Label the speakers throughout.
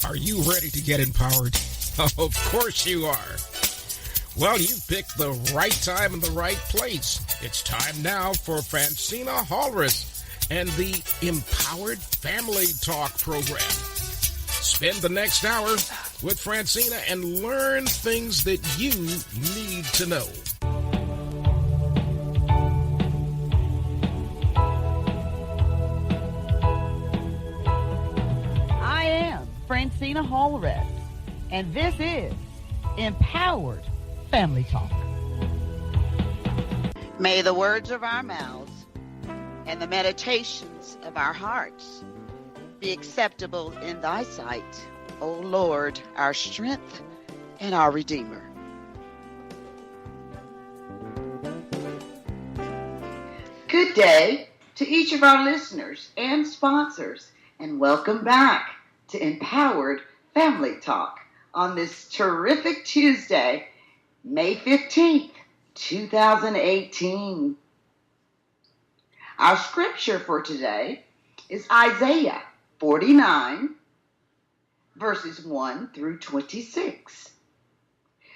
Speaker 1: Are you ready to get empowered? Of course you are. Well, you've picked the right time and the right place. It's time now for Francina Hallrus and the Empowered Family Talk program. Spend the next hour with Francina and learn things that you need to know.
Speaker 2: I am Francina Hallrus, and this is Empowered Family Talk.
Speaker 3: May the words of our mouths and the meditations of our hearts be acceptable in thy sight, O Lord, our strength and our Redeemer. Good day to each of our listeners and sponsors, and welcome back to Empowered Family Talk on this terrific Tuesday, May 15th, 2018. Our scripture for today is Isaiah 49, verses 1 through 26,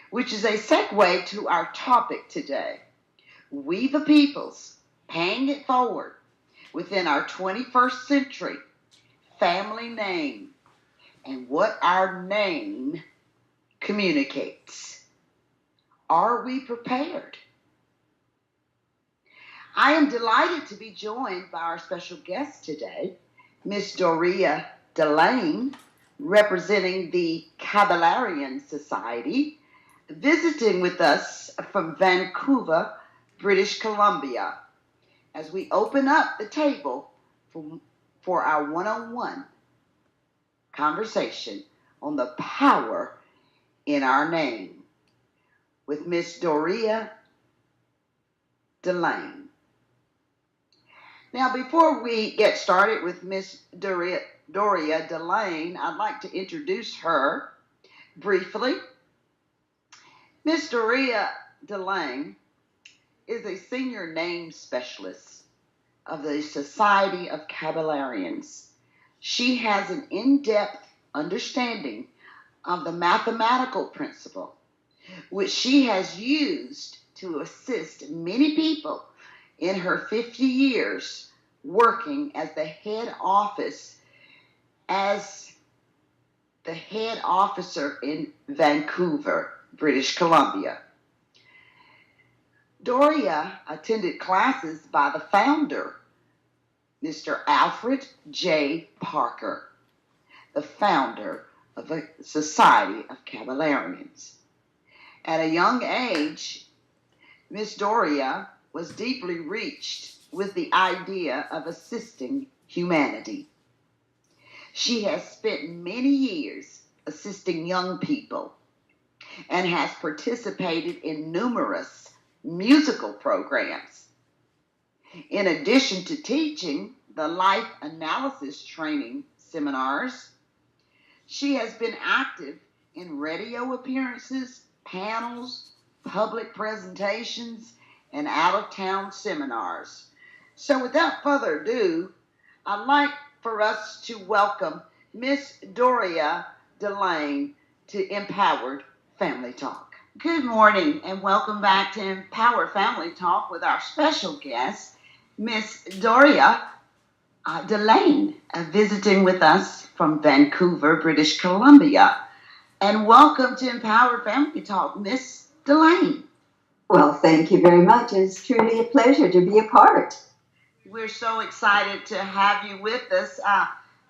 Speaker 3: which is a segue to our topic today. We the peoples, paying it forward within our 21st century family name and what our name communicates. Are we prepared? I am delighted to be joined by our special guest today, Miss Doria Delane, representing the Kabalarian Society, visiting with us from Vancouver, British Columbia, as we open up the table for our one-on-one conversation on the power in our name with Miss Doria Delane. Now, before we get started with Miss Doria Delane, I'd like to introduce her briefly. Miss Doria Delane is a senior name specialist of the Society of Kabalarians. She has an in-depth understanding of the mathematical principle, which she has used to assist many people in her 50 years working as the head officer in Vancouver, British Columbia. Doria attended classes by the founder, Mr. Alfred J. Parker, the founder of the Society of Kabalarians. At a young age, Miss Doria was deeply reached with the idea of assisting humanity. She has spent many years assisting young people and has participated in numerous musical programs. In addition to teaching the life analysis training seminars, she has been active in radio appearances, panels, public presentations, and out-of-town seminars. So without further ado, I'd like for us to welcome Miss Doria Delane to Empowered Family Talk. Good morning and welcome back to Empowered Family Talk with our special guest, Miss Doria Delane, visiting with us from Vancouver, British Columbia. And welcome to Empowered Family Talk, Miss Delane.
Speaker 4: Well, thank you very much. It's truly a pleasure to be a part.
Speaker 3: We're so excited to have you with us.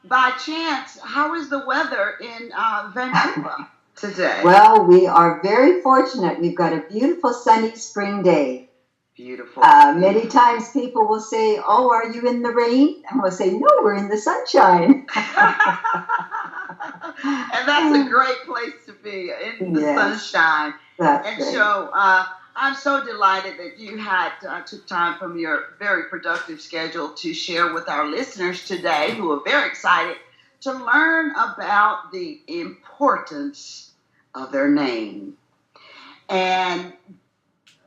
Speaker 3: By chance, how is the weather in Vancouver today?
Speaker 4: Well, we are very fortunate. We've got a beautiful sunny spring day.
Speaker 3: Beautiful.
Speaker 4: Many times people will say, "Oh, are you in the rain?" And we'll say, "No, we're in the sunshine."
Speaker 3: And that's a great place to be, in the sunshine.
Speaker 4: That's
Speaker 3: and
Speaker 4: great.
Speaker 3: So I'm so delighted that you took time from your very productive schedule to share with our listeners today, who are very excited to learn about the importance of their name and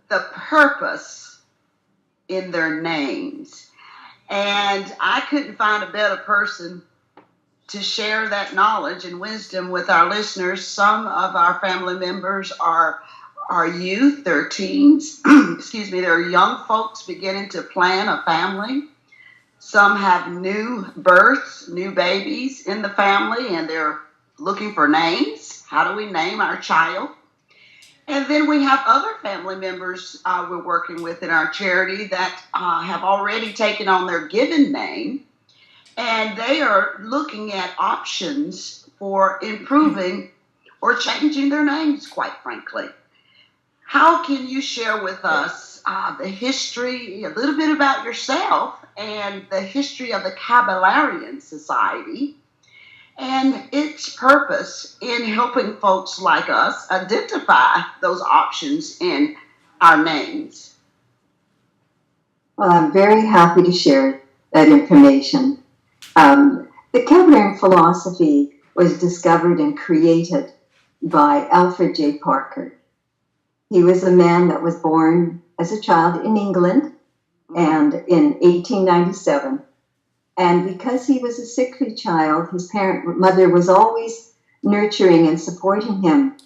Speaker 3: the purpose in their names. And I couldn't find a better person to share that knowledge and wisdom with our listeners. Some of our family members are youth, they're teens, excuse me, they're young folks beginning to plan a family. Some have new births, new babies in the family, and they're looking for names. How do we name our child? And then we have other family members we're working with in our charity that have already taken on their given name, and they are looking at options for improving or changing their names, quite frankly. How can you share with us the history, a little bit about yourself, and the history of the Kabalarian Society and its purpose in helping folks like us identify those options in our names?
Speaker 4: Well, I'm very happy to share that information. The Kabalarian Philosophy was discovered and created by Alfred J. Parker. He was a man that was born as a child in England and in 1897. And because he was a sickly child, his mother was always nurturing and supporting him.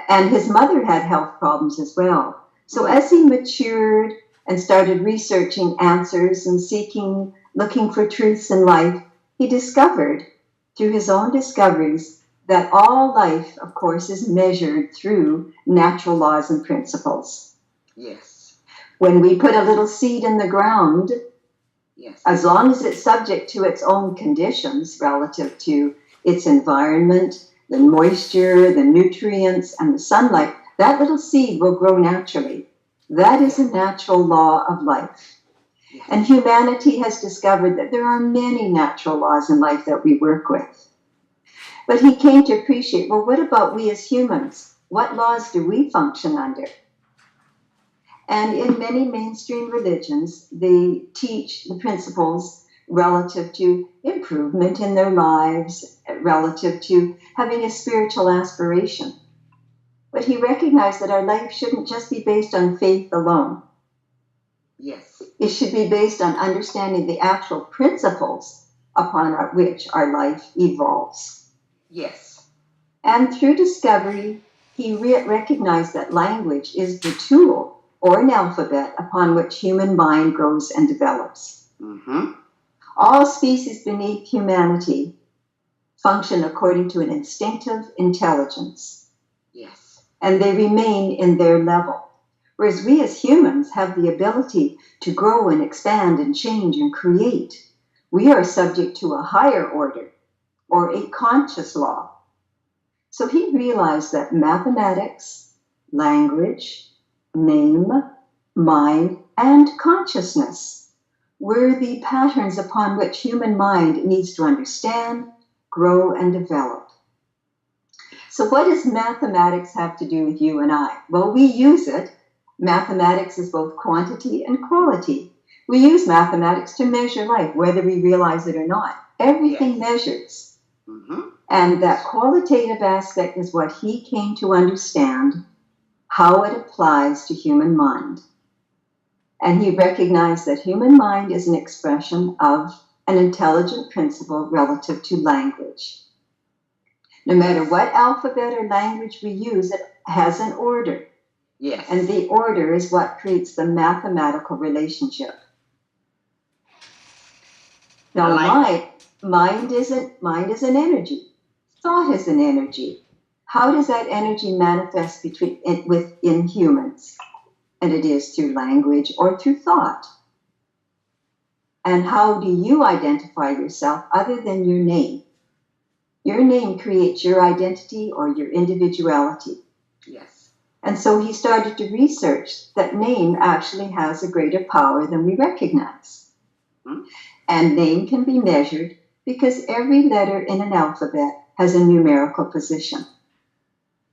Speaker 4: And his mother had health problems as well. So as he matured and started researching answers and looking for truths in life, he discovered through his own discoveries that all life, of course, is measured through natural laws and principles.
Speaker 3: Yes.
Speaker 4: When we put a little seed in the ground,
Speaker 3: yes,
Speaker 4: as long as it's subject to its own conditions relative to its environment, the moisture, the nutrients, and the sunlight, that little seed will grow naturally. That is a natural law of life. And humanity has discovered that there are many natural laws in life that we work with. But he came to appreciate, well, what about we as humans? What laws do we function under? And in many mainstream religions, they teach the principles relative to improvement in their lives, relative to having a spiritual aspiration. But he recognized that our life shouldn't just be based on faith alone.
Speaker 3: yes,
Speaker 4: It should be based on understanding the actual principles upon which our life evolves.
Speaker 3: yes,
Speaker 4: And through discovery, he recognized that language is the tool or an alphabet upon which human mind grows and develops.
Speaker 3: mm-hmm.
Speaker 4: All species beneath humanity function according to an instinctive intelligence,
Speaker 3: yes,
Speaker 4: and they remain in their level. Whereas we as humans have the ability to grow and expand and change and create. We are subject to a higher order or a conscious law. So he realized that mathematics, language, name, mind, and consciousness were the patterns upon which human mind needs to understand, grow, and develop. So what does mathematics have to do with you and I? Well, we use it. Mathematics is both quantity and quality. We use mathematics to measure life, whether we realize it or not. Everything measures.
Speaker 3: Mm-hmm.
Speaker 4: And that qualitative aspect is what he came to understand, how it applies to human mind. And he recognized that human mind is an expression of an intelligent principle relative to language. No matter what alphabet or language we use, it has an order.
Speaker 3: Yes.
Speaker 4: And the order is what creates the mathematical relationship. Now, mind is an energy. Thought is an energy. How does that energy manifest within humans? And it is through language or through thought. And how do you identify yourself other than your name? Your name creates your identity or your individuality.
Speaker 3: Yes.
Speaker 4: And so he started to research that name actually has a greater power than we recognize.
Speaker 3: Hmm.
Speaker 4: And name can be measured because every letter in an alphabet has a numerical position.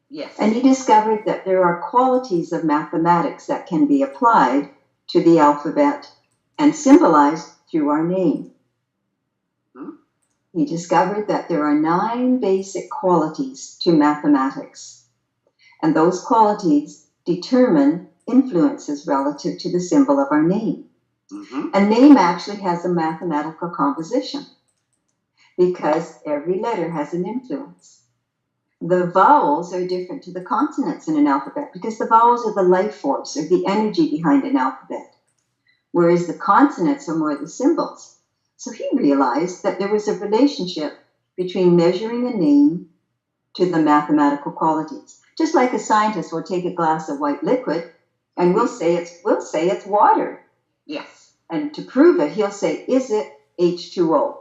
Speaker 3: Yes.
Speaker 4: And he discovered that there are qualities of mathematics that can be applied to the alphabet and symbolized through our name.
Speaker 3: Hmm.
Speaker 4: He discovered that there are 9 basic qualities to mathematics. And those qualities determine influences relative to the symbol of our name.
Speaker 3: Mm-hmm.
Speaker 4: A name actually has a mathematical composition. because every letter has an influence. The vowels are different to the consonants in an alphabet because the vowels are the life force or the energy behind an alphabet, whereas the consonants are more the symbols. So he realized that there was a relationship between measuring a name to the mathematical qualities. Just like a scientist will take a glass of white liquid and we'll say it's water.
Speaker 3: Yes. And
Speaker 4: to prove it, he'll say, is it H2O?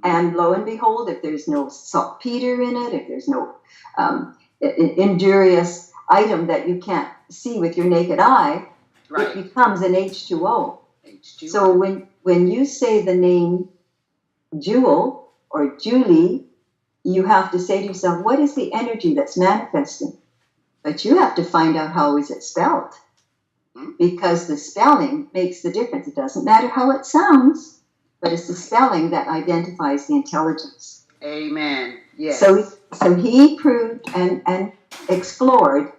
Speaker 4: And lo and behold, if there's no saltpeter in it, if there's no injurious item that you can't see with your naked eye, it becomes an H2O. So when you say the name Jewel or Julie, you have to say to yourself, what is the energy that's manifesting? But you have to find out how is it spelled, because the spelling makes the difference. It doesn't matter how it sounds, but it's the spelling that identifies the intelligence.
Speaker 3: Amen. Yes.
Speaker 4: So he proved and explored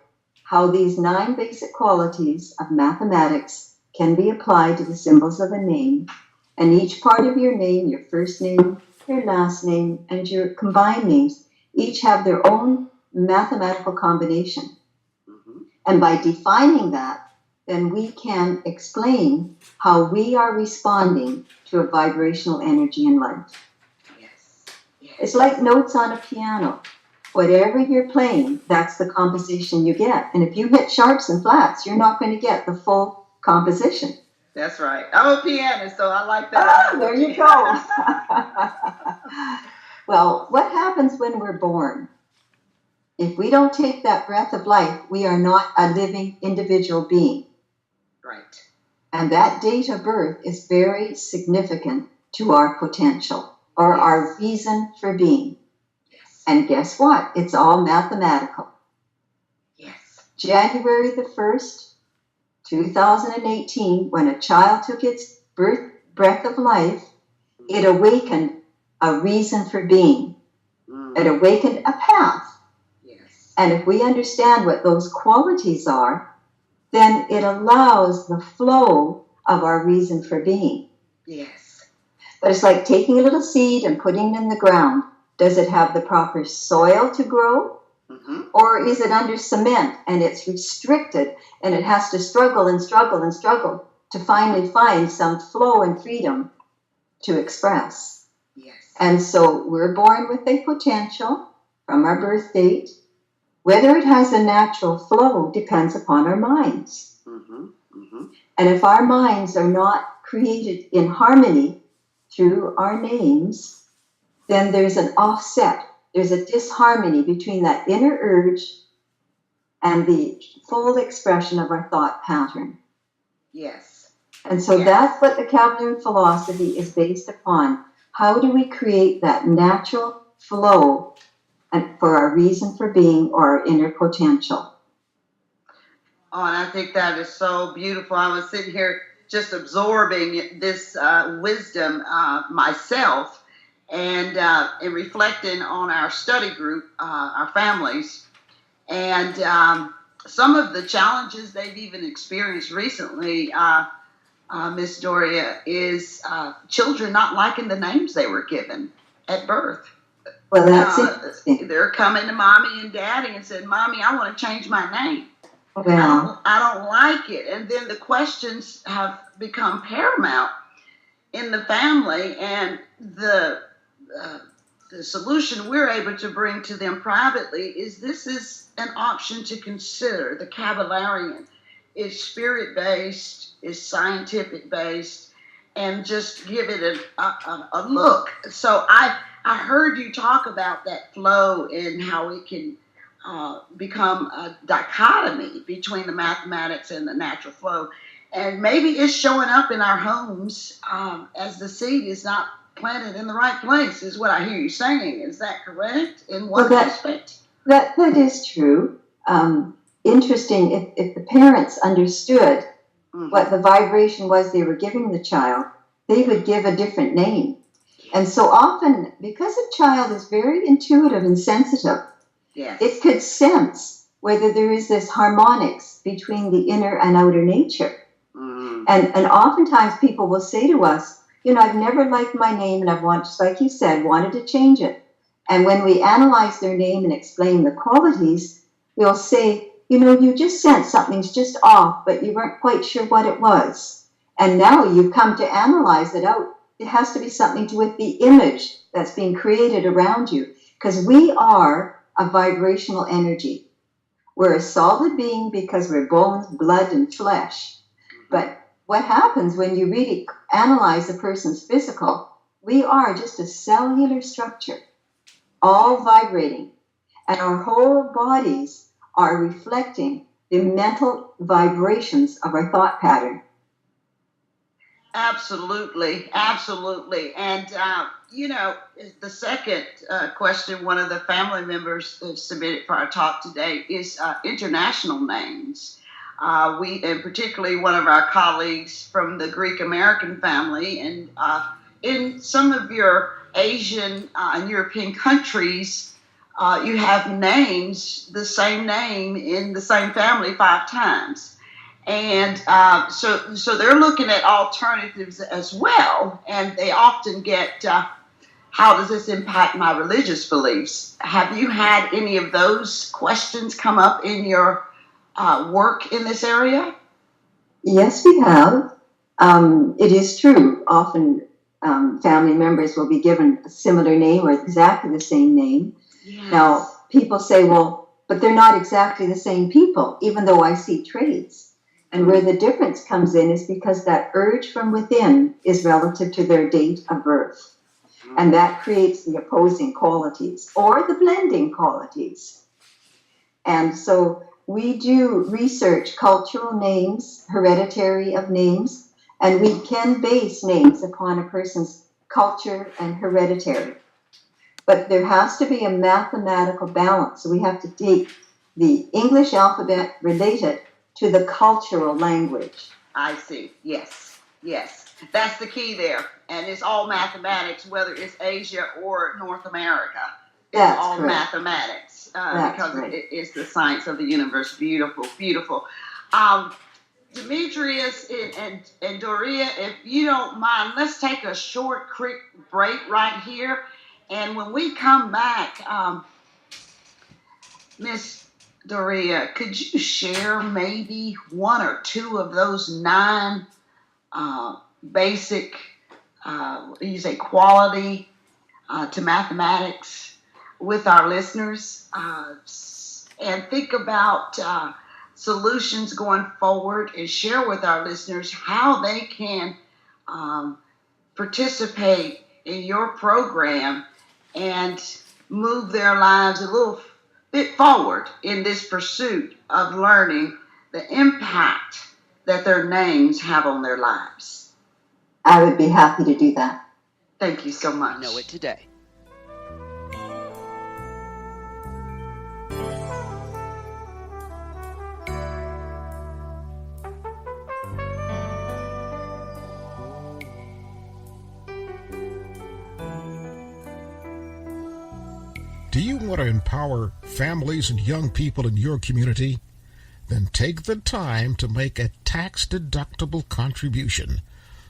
Speaker 4: how these 9 basic qualities of mathematics can be applied to the symbols of a name, and each part of your name, your first name, your last name, and your combined names, each have their own mathematical combination. And by defining that, then we can explain how we are responding to a vibrational energy in life.
Speaker 3: Yes.
Speaker 4: It's like notes on a piano. Whatever you're playing, that's the composition you get. And if you hit sharps and flats, you're not going to get the full composition.
Speaker 3: That's right. I'm a pianist, so I like that.
Speaker 4: There you go. Well, what happens when we're born? If we don't take that breath of life, we are not a living individual being.
Speaker 3: Right.
Speaker 4: And that date of birth is very significant to our potential or our reason for being.
Speaker 3: Yes.
Speaker 4: And guess what? It's all mathematical.
Speaker 3: Yes.
Speaker 4: January the 1st, 2018, when a child took its breath of life, it awakened a reason for being. It awakened a path.
Speaker 3: Yes.
Speaker 4: And if we understand what those qualities are, then it allows the flow of our reason for being.
Speaker 3: Yes.
Speaker 4: But it's like taking a little seed and putting it in the ground. Does it have the proper soil to grow? Or is it under cement and it's restricted and it has to struggle and struggle and struggle to finally find some flow and freedom to express?
Speaker 3: Yes.
Speaker 4: And so we're born with a potential from our birth date. Whether it has a natural flow depends upon our minds. And if our minds are not created in harmony through our names, then there's an offset. There's a disharmony between that inner urge and the full expression of our thought pattern.
Speaker 3: Yes.
Speaker 4: And so that's what the Kabalarian philosophy is based upon. How do we create that natural flow and for our reason for being or our inner potential?
Speaker 3: Oh, and I think that is so beautiful. I was sitting here just absorbing this wisdom myself and reflecting on our study group, our families, and some of the challenges they've even experienced recently, Miss Doria, is children not liking the names they were given at birth.
Speaker 4: Well, that's interesting.
Speaker 3: They're coming to mommy and daddy and said, "Mommy, I want to change my name.
Speaker 4: Well,
Speaker 3: I don't like it." And then the questions have become paramount in the family, and the solution we're able to bring to them privately is this is an option to consider. The Kabalarian is spirit-based, is scientific-based, and just give it a look. So I heard you talk about that flow and how it can become a dichotomy between the mathematics and the natural flow. And maybe it's showing up in our homes as the seed is not planted in the right place, is what I hear you saying. Is that correct? In what aspect?
Speaker 4: That is true. Interesting, if the parents understood what the vibration was they were giving the child, they would give a different name. And so often, because a child is very intuitive and sensitive, it could sense whether there is this harmonics between the inner and outer nature. And oftentimes people will say to us, I've never liked my name and I've wanted, just like you said, wanted to change it. And when we analyze their name and explain the qualities, we'll say, you just sense something's just off, but you weren't quite sure what it was. And now you've come to analyze it out. It has to be something to do with the image that's being created around you, because we are a vibrational energy. We're a solid being because we're bones, blood, and flesh. But what happens when you really analyze a person's physical, we are just a cellular structure, all vibrating. And our whole bodies are reflecting the mental vibrations of our thought pattern.
Speaker 3: Absolutely, absolutely. And, the second question one of the family members submitted for our talk today is international names. And particularly one of our colleagues from the Greek American family, and in some of your Asian and European countries, you have names, the same name in the same family 5 times. And so they're looking at alternatives as well, and they often get, how does this impact my religious beliefs? Have you had any of those questions come up in your work in this area?
Speaker 4: Yes, we have. It is true. Often family members will be given a similar name or exactly the same name.
Speaker 3: Yes.
Speaker 4: Now, people say, well, but they're not exactly the same people, even though I see traits. And where the difference comes in is because that urge from within is relative to their date of birth. And that creates the opposing qualities or the blending qualities. And so we do research cultural names, hereditary of names, and we can base names upon a person's culture and hereditary. But there has to be a mathematical balance. So we have to take the English alphabet, relate it to the cultural language.
Speaker 3: I see. Yes. That's the key there. And it's all mathematics, whether it's Asia or North America. It's
Speaker 4: That's
Speaker 3: all
Speaker 4: correct.
Speaker 3: mathematics because
Speaker 4: right.
Speaker 3: it is the science of the universe. Beautiful, beautiful. Demetrius and Doria, if you don't mind, let's take a short, quick break right here. And when we come back, Miss Doria, could you share maybe 1 or 2 of those 9 basic, quality to mathematics with our listeners, and think about solutions going forward, and share with our listeners how they can participate in your program and move their lives a little bit forward in this pursuit of learning the impact that their names have on their lives?
Speaker 4: I would be happy to do that.
Speaker 3: Thank you so much.
Speaker 5: Know it today.
Speaker 1: Do you want to empower families and young people in your community? Then take the time to make a tax-deductible contribution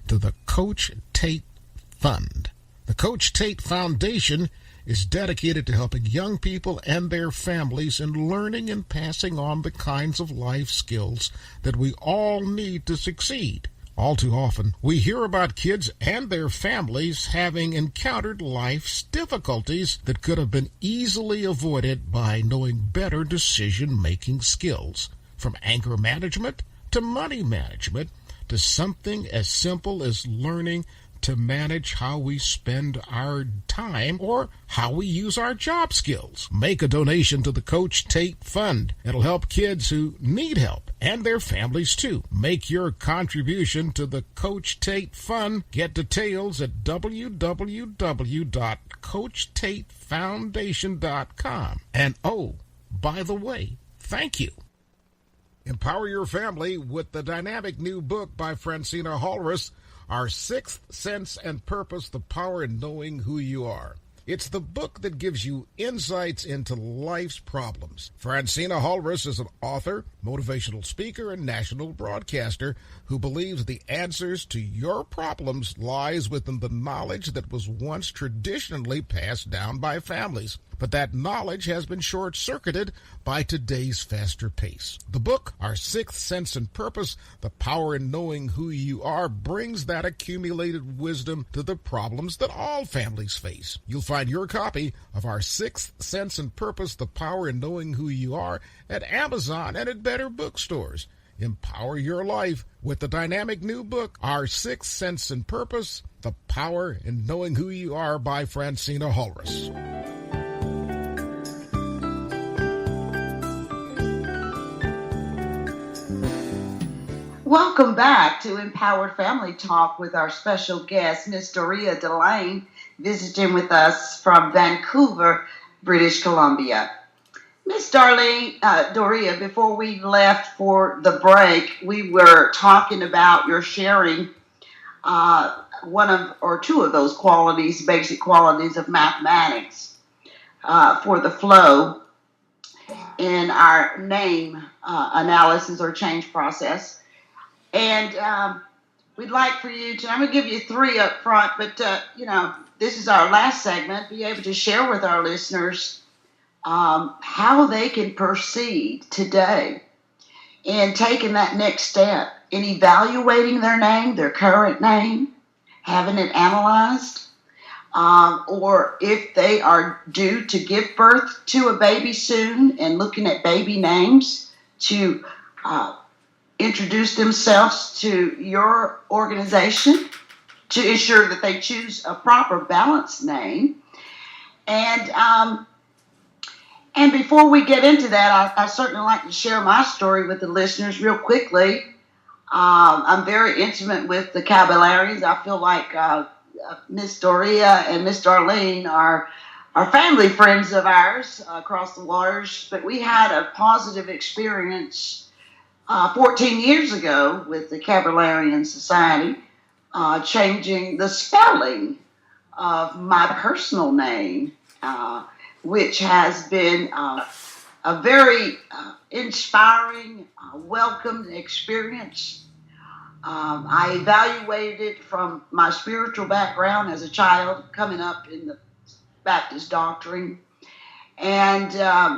Speaker 1: to the Coach Tate Fund. The Coach Tate Foundation is dedicated to helping young people and their families in learning and passing on the kinds of life skills that we all need to succeed. All too often, we hear about kids and their families having encountered life's difficulties that could have been easily avoided by knowing better decision-making skills, from anger management to money management to something as simple as learning to manage how we spend our time or how we use our job skills. Make a donation to the Coach Tate Fund. It'll help kids who need help and their families too. Make your contribution to the Coach Tate Fund. Get details at www.coachtatefoundation.com. And oh, by the way, thank you. Empower your family with the dynamic new book by Francina Hallrus, Our Sixth Sense and Purpose, The Power in Knowing Who You Are. It's the book that gives you insights into life's problems. Francina Holris is an author, motivational speaker, and national broadcaster who believes the answers to your problems lies within the knowledge that was once traditionally passed down by families. But that knowledge has been short-circuited by today's faster pace. The book, Our Sixth Sense and Purpose, The Power in Knowing Who You Are, brings that accumulated wisdom to the problems that all families face. You'll find your copy of Our Sixth Sense and Purpose, The Power in Knowing Who You Are at Amazon and at better bookstores. Empower your life with the dynamic new book, Our Sixth Sense and Purpose, The Power in Knowing Who You Are by Francina Holris.
Speaker 3: Welcome back to Empowered Family Talk with our special guest, Miss Doria Delane, visiting with us from Vancouver, British Columbia. Miss Doria, before we left for the break, we were talking about your sharing one of or two of those qualities, basic qualities of mathematics for the flow in our name analysis or change process. And we'd like for you to, I'm going to give you three up front, but, this is our last segment, be able to share with our listeners how they can proceed today in taking that next step, in evaluating their name, their current name, having it analyzed, or if they are due to give birth to a baby soon and looking at baby names to introduce themselves to your organization to ensure that they choose a proper balanced name. And before we get into that, I certainly like to share my story with the listeners real quickly. I'm very intimate with the Kabalarians. I feel like Miss Doria and Miss Darlene are family friends of ours across the waters, but we had a positive experience 14 years ago with the Kabalarian Society, changing the spelling of my personal name, which has been a very inspiring, welcomed experience. I evaluated it from my spiritual background as a child, coming up in the Baptist doctrine, and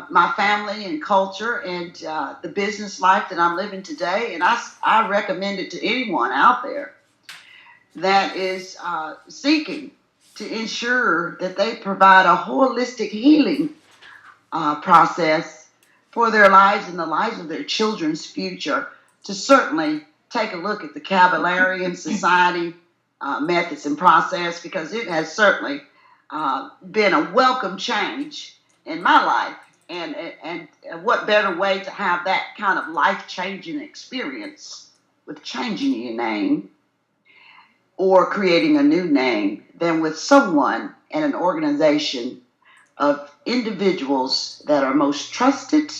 Speaker 3: my family and culture and the business life that I'm living today. And I recommend it to anyone out there that is seeking to ensure that they provide a holistic healing process for their lives and the lives of their children's future, to certainly take a look at the Kabalarian Society methods and process, because it has certainly been a welcome change in my life, and what better way to have that kind of life-changing experience with changing your name or creating a new name than with someone and an organization of individuals that are most trusted,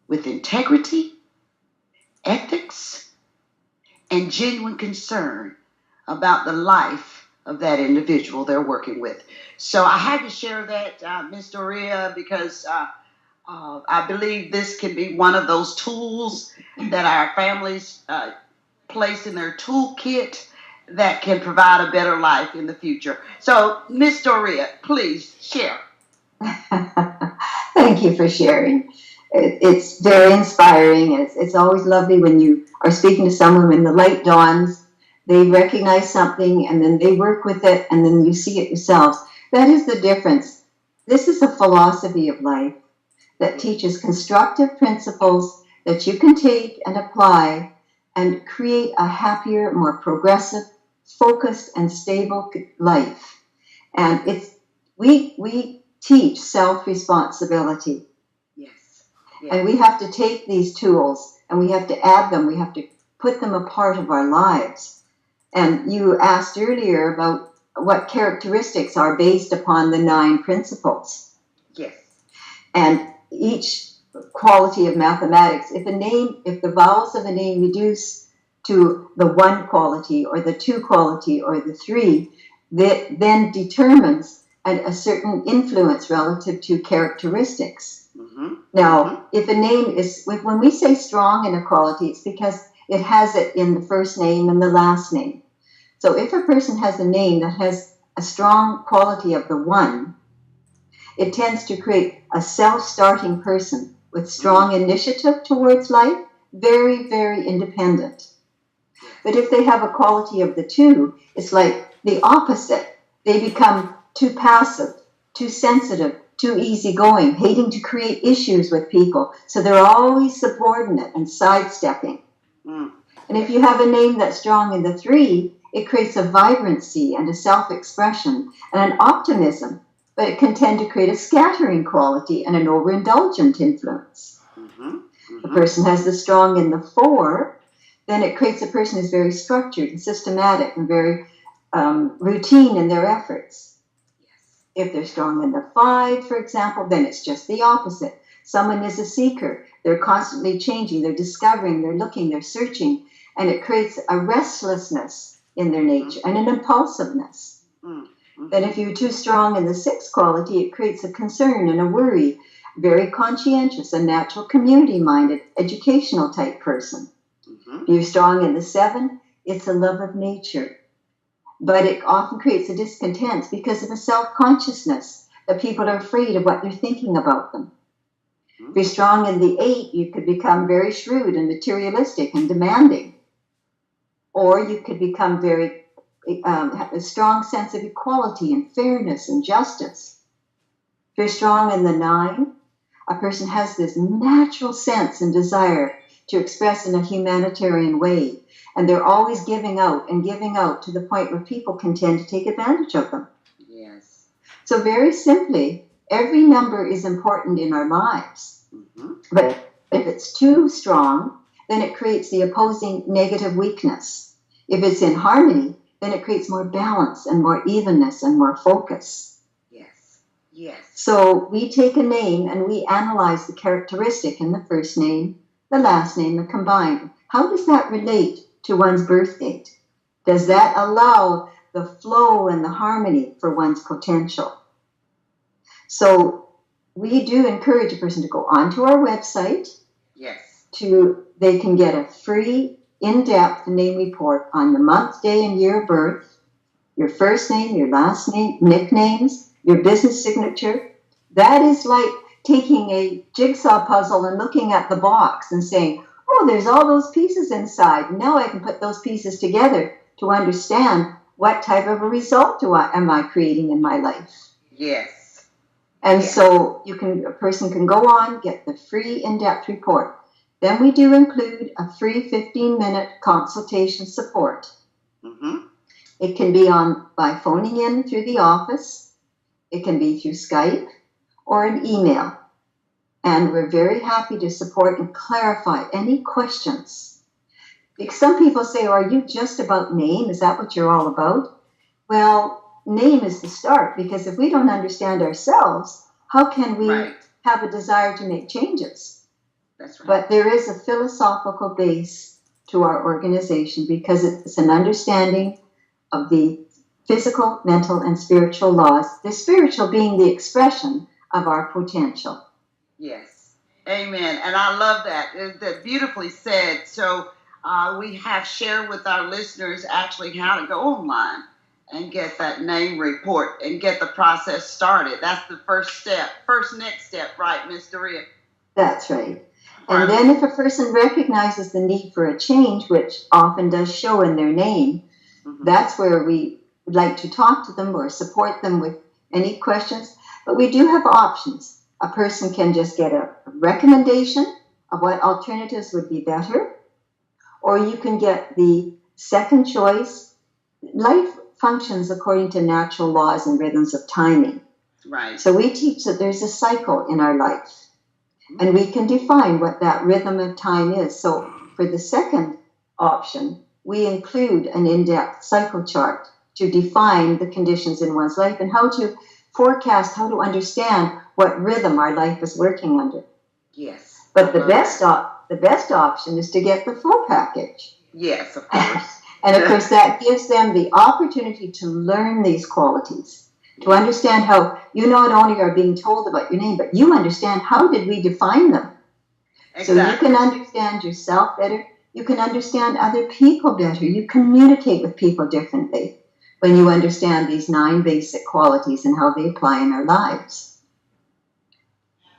Speaker 3: with integrity, ethics, and genuine concern about the life of that individual they're working with. So I had to share that, Ms. Doria, because I believe this can be one of those tools that our families place in their toolkit that can provide a better life in the future. So, Ms. Doria, please share.
Speaker 4: Thank you for sharing. It's very inspiring. It's always lovely when you are speaking to someone when the light dawns. They recognize something and then they work with it and then you see it yourselves. That is the difference. This is a philosophy of life that teaches constructive principles that you can take and apply and create a happier, more progressive, focused, and stable life. And we teach self-responsibility.
Speaker 3: Yes.
Speaker 4: And we have to take these tools and we have to add them. We have to put them a part of our lives. And you asked earlier about what characteristics are based upon the 9 principles.
Speaker 3: Yes.
Speaker 4: And each quality of mathematics, if the vowels of a name reduce to the 1 quality or the 2 quality or the 3, that then determines a certain influence relative to characteristics.
Speaker 3: Mm-hmm.
Speaker 4: Now, if a name is, when we say strong in a quality, it's because it has it in the first name and the last name. So if a person has a name that has a strong quality of the one, it tends to create a self-starting person with strong initiative towards life, very, very independent. But if they have a quality of the two, it's like the opposite. They become too passive, too sensitive, too easygoing, hating to create issues with people. So they're always subordinate and sidestepping.
Speaker 3: Mm.
Speaker 4: And if you have a name that's strong in the three, it creates a vibrancy and a self-expression and an optimism, but it can tend to create a scattering quality and an overindulgent influence.
Speaker 3: Mm-hmm. Mm-hmm.
Speaker 4: If a person has the strong in the four, then it creates a person who's very structured and systematic and very routine in their efforts.
Speaker 3: Yes.
Speaker 4: If they're strong in the five, for example, then it's just the opposite. Someone is a seeker. They're constantly changing. They're discovering. They're looking. They're searching. And it creates a restlessness in their nature and an impulsiveness.
Speaker 3: Mm-hmm.
Speaker 4: Then if you're too strong in the sixth quality, it creates a concern and a worry, very conscientious, a natural community-minded, educational type person.
Speaker 3: Mm-hmm.
Speaker 4: If you're strong in the seven, it's a love of nature. But it often creates a discontent because of a self-consciousness that people are afraid of what they're thinking about them. If you're strong in the eight, you could become very shrewd and materialistic and demanding. Or you could become have a strong sense of equality and fairness and justice. If you're strong in the nine, a person has this natural sense and desire to express in a humanitarian way. And they're always giving out to the point where people can tend to take advantage of them.
Speaker 3: Yes.
Speaker 4: So very simply, every number is important in our lives.
Speaker 3: Mm-hmm.
Speaker 4: But if it's too strong, then it creates the opposing negative weakness. If it's in harmony, then it creates more balance and more evenness and more focus.
Speaker 3: Yes. Yes.
Speaker 4: So we take a name and we analyze the characteristic in the first name, the last name, and combine. How does that relate to one's birth date? Does that allow the flow and the harmony for one's potential? So we do encourage a person to go onto our website.
Speaker 3: Yes.
Speaker 4: They can get a free in-depth name report on the month, day, and year of birth, your first name, your last name, nicknames, your business signature. That is like taking a jigsaw puzzle and looking at the box and saying, oh, there's all those pieces inside. Now I can put those pieces together to understand what type of a result am I creating in my life.
Speaker 3: Yes.
Speaker 4: And
Speaker 3: yes.
Speaker 4: So a person can go on, get the free in-depth report. Then we do include a free 15-minute consultation support.
Speaker 3: Mm-hmm.
Speaker 4: It can be by phoning in through the office. It can be through Skype or an email. And we're very happy to support and clarify any questions. Because some people say, are you just about name? Is that what you're all about? Well, name is the start, because if we don't understand ourselves, how can we have a desire to make changes?
Speaker 3: That's right.
Speaker 4: But there is a philosophical base to our organization because it's an understanding of the physical, mental, and spiritual laws, the spiritual being the expression of our potential.
Speaker 3: Yes. Amen. And I love that. That's beautifully said. So we have shared with our listeners actually how to go online and get that name report and get the process started. That's the next step, right, Miss Doria?
Speaker 4: That's right. And then if a person recognizes the need for a change, which often does show in their name, that's where we would like to talk to them or support them with any questions. But we do have options. A person can just get a recommendation of what alternatives would be better, or you can get the second choice. Life functions according to natural laws and rhythms of timing.
Speaker 3: Right.
Speaker 4: So we teach that there's a cycle in our life. And we can define what that rhythm of time is. So for the second option, we include an in-depth cycle chart to define the conditions in one's life and how to forecast, how to understand what rhythm our life is working under.
Speaker 3: Yes.
Speaker 4: But the best option is to get the full package.
Speaker 3: Yes, of course.
Speaker 4: And of course, that gives them the opportunity to learn these qualities. To understand how you not only are being told about your name, but you understand how did we define them.
Speaker 3: Exactly.
Speaker 4: So you can understand yourself better. You can understand other people better. You communicate with people differently when you understand these 9 basic qualities and how they apply in our lives.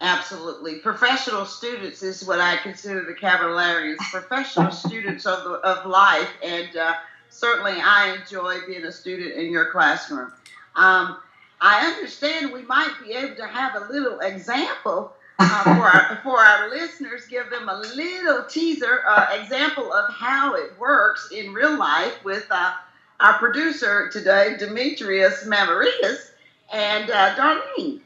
Speaker 3: Absolutely. Professional students is what I consider the Kabalarians, professional students of life. And certainly I enjoy being a student in your classroom. I understand we might be able to have a little example for our listeners, give them a little teaser example of how it works in real life with our producer today, Demetrius Mamaritas. And Doria,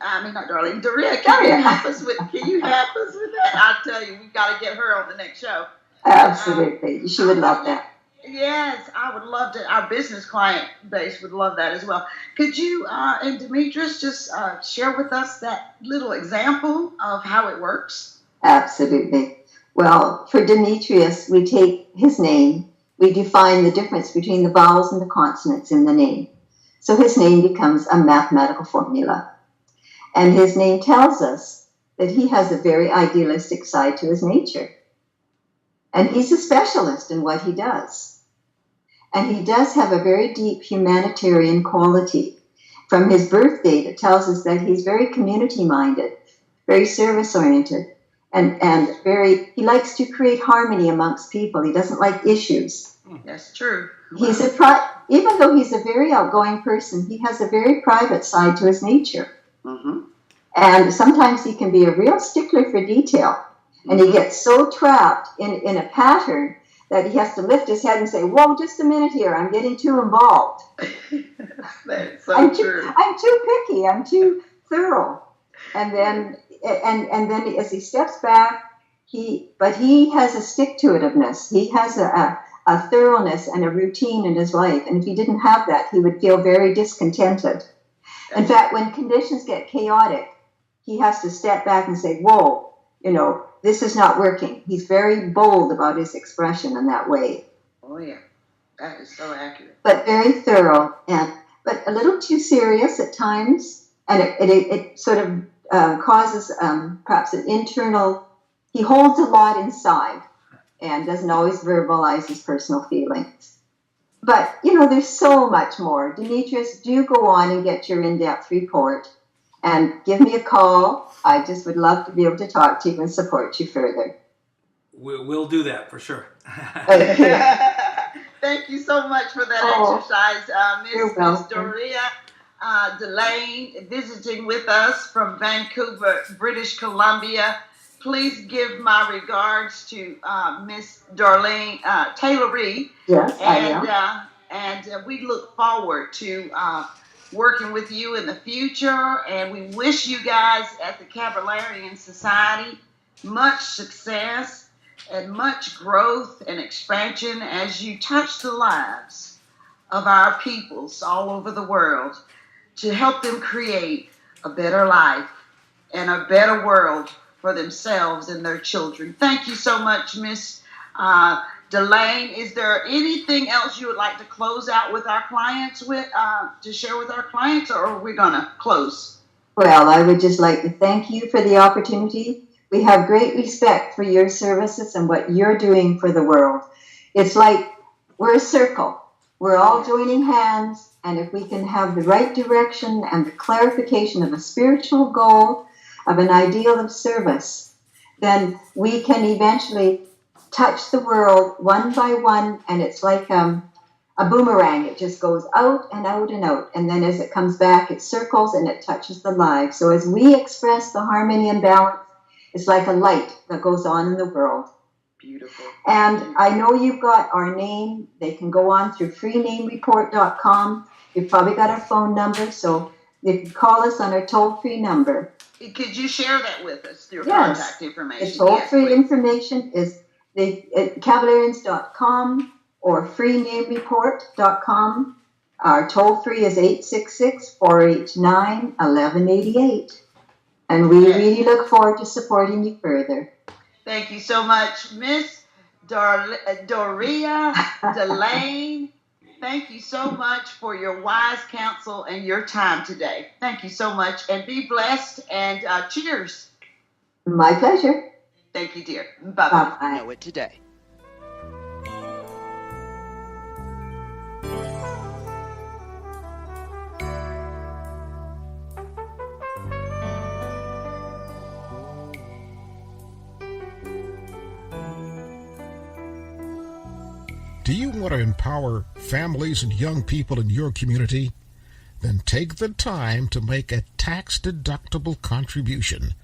Speaker 3: can you help us with that? I tell you, we've got to get her on the next show.
Speaker 4: Absolutely. She would love that.
Speaker 3: Yes, I would love to. Our business client base would love that as well. Could you and Demetrius just share with us that little example of how it works?
Speaker 4: Absolutely. Well, for Demetrius, we take his name, we define the difference between the vowels and the consonants in the name. So his name becomes a mathematical formula. And his name tells us that he has a very idealistic side to his nature. And he's a specialist in what he does. And he does have a very deep humanitarian quality. From his birth date, it tells us that he's very community-minded, very service-oriented, and he likes to create harmony amongst people. He doesn't like issues.
Speaker 3: That's true.
Speaker 4: He's even though he's a very outgoing person, he has a very private side to his nature.
Speaker 3: Mm-hmm.
Speaker 4: And sometimes he can be a real stickler for detail. And he gets so trapped in a pattern that he has to lift his head and say, whoa, just a minute here, I'm getting too involved.
Speaker 3: That's so true.
Speaker 4: I'm too picky, I'm too thorough. And then as he steps back, he has a stick-to-itiveness. He has a thoroughness and a routine in his life. And if he didn't have that, he would feel very discontented. In fact, when conditions get chaotic, he has to step back and say, whoa, this is not working. He's very bold about his expression in that way.
Speaker 3: Oh, yeah. That is so accurate.
Speaker 4: But very thorough, but a little too serious at times. And it sort of causes perhaps an internal, he holds a lot inside and doesn't always verbalize his personal feelings. But, there's so much more. Demetrius, do go on and get your in-depth report and give me a call. I just would love to be able to talk to you and support you further.
Speaker 5: We'll do that for sure.
Speaker 3: Thank you so much for that exercise, Miss Doria Delane, visiting with us from Vancouver, British Columbia. Please give my regards to Miss Darlene Taylor Reed.
Speaker 4: Yes, I am.
Speaker 3: And we look forward to working with you in the future. And we wish you guys at the Kabalarian Society much success and much growth and expansion as you touch the lives of our peoples all over the world to help them create a better life and a better world for themselves and their children. Thank you so much, Miss Delane. Is there anything else you would like to close out with our clients to share with our clients, or are we going to close?
Speaker 4: Well, I would just like to thank you for the opportunity. We have great respect for your services and what you're doing for the world. It's like we're a circle. We're all joining hands, and if we can have the right direction and the clarification of a spiritual goal, of an ideal of service, then we can eventually touch the world one by one, and it's like a boomerang. It just goes out and out and out, and then as it comes back, it circles and it touches the lives. So as we express the harmony and balance, it's like a light that goes on in the world.
Speaker 3: Beautiful.
Speaker 4: And I know you've got our name. They can go on through freenamereport.com. You've probably got our phone number, so they can call us on our toll-free number.
Speaker 3: Could you share that with us, your
Speaker 4: Yes.
Speaker 3: contact information?
Speaker 4: The toll-free information is at Kabalarians.com or freenamereport.com. Our toll-free is 866-489-1188. And we really look forward to supporting you further.
Speaker 3: Thank you so much, Miss Doria Delane. Thank you so much for your wise counsel and your time today. Thank you so much, and be blessed, and cheers.
Speaker 4: My pleasure.
Speaker 3: Thank you, dear. Bye-bye.
Speaker 4: Bye-bye.
Speaker 2: Know it today.
Speaker 1: Do you want to empower families and young people in your community? Then take the time to make a tax-deductible contribution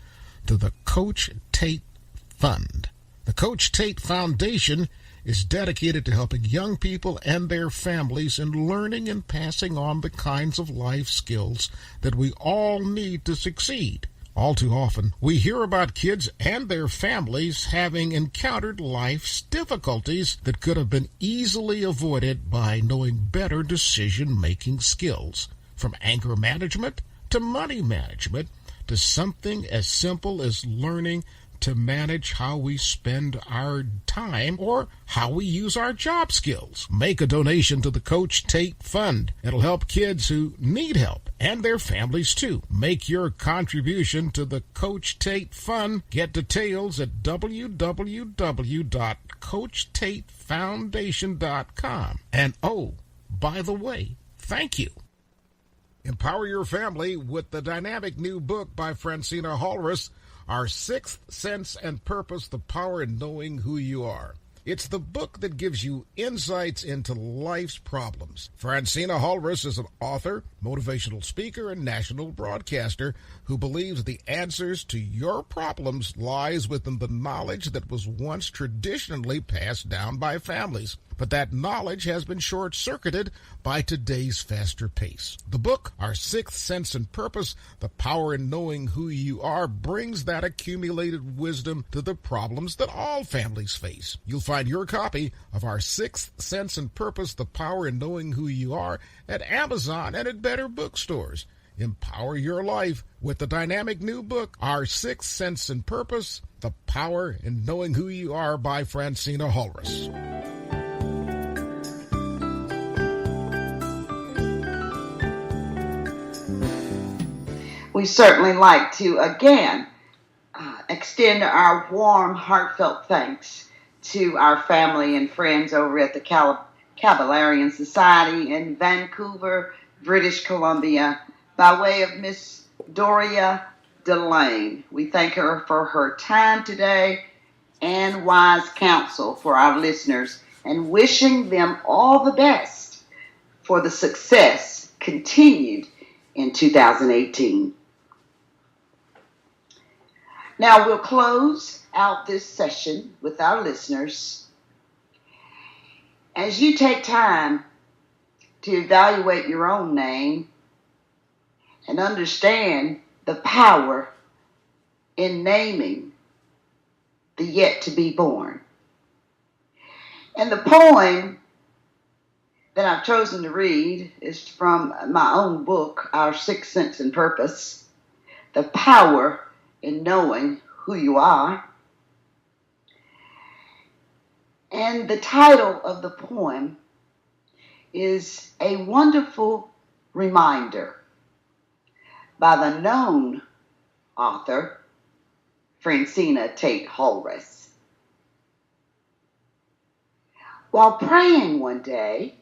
Speaker 1: to the Coach Tate Fund. The Coach Tate Foundation is dedicated to helping young people and their families in learning and passing on the kinds of life skills that we all need to succeed. All too often, we hear about kids and their families having encountered life's difficulties that could have been easily avoided by knowing better decision-making skills, from anger management to money management to something as simple as learning to manage how we spend our time or how we use our job skills. Make a donation to the Coach Tate Fund. It'll help kids who need help and their families too. Make your contribution to the Coach Tate Fund. Get details at www.coachtatefoundation.com. And oh, by the way, thank you. Empower your family with the dynamic new book by Francina Holris, Our Sixth Sense and Purpose, The Power in Knowing Who You Are. It's the book that gives you insights into life's problems. Francina Holris is an author, motivational speaker, and national broadcaster who believes the answers to your problems lies within the knowledge that was once traditionally passed down by families. But that knowledge has been short-circuited by today's faster pace. The book, Our Sixth Sense and Purpose, The Power in Knowing Who You Are, brings that accumulated wisdom to the problems that all families face. You'll find your copy of Our Sixth Sense and Purpose, The Power in Knowing Who You Are at Amazon and at better bookstores. Empower your life with the dynamic new book, Our Sixth Sense and Purpose, The Power in Knowing Who You Are by Francina Holris.
Speaker 3: We certainly like to, again, extend our warm, heartfelt thanks to our family and friends over at the Kabalarian Society in Vancouver, British Columbia, by way of Miss Doria Delane. We thank her for her time today and wise counsel for our listeners, and wishing them all the best for the success continued in 2018. Now we'll close out this session with our listeners. As you take time to evaluate your own name and understand the power in naming the yet to be born. And the poem that I've chosen to read is from my own book, Our Sixth Sense and Purpose, The Power in Knowing Who You Are. And the title of the poem is A Wonderful Reminder by the known author, Francina Tate Holris. While praying one day,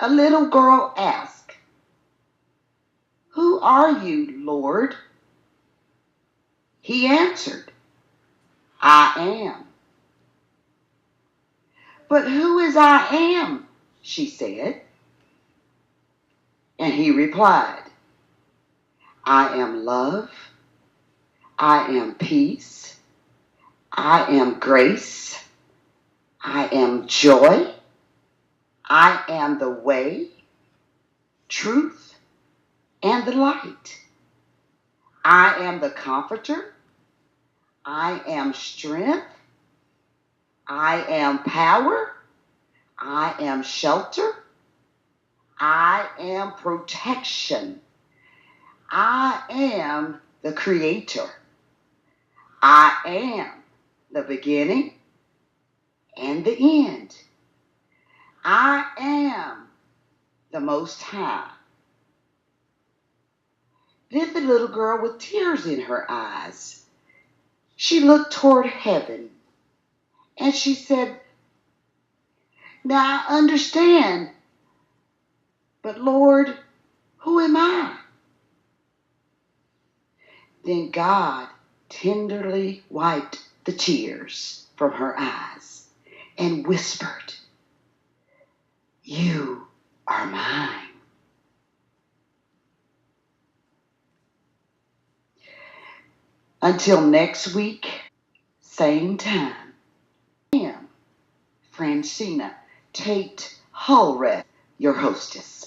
Speaker 3: a little girl asked, "Who are you, Lord?" He answered, "I am." "But who is I am?" she said. And he replied, "I am love. I am peace. I am grace. I am joy. I am the way, truth, and the light. I am the comforter. I am strength. I am power. I am shelter. I am protection. I am the creator. I am the beginning and the end. I am the Most High. Then the little girl, with tears in her eyes, she looked toward heaven and she said, now I understand, but Lord, who am I? Then God tenderly wiped the tears from her eyes and whispered, you are mine. Until next week, same time, I am Francina Tate Hallred, your hostess.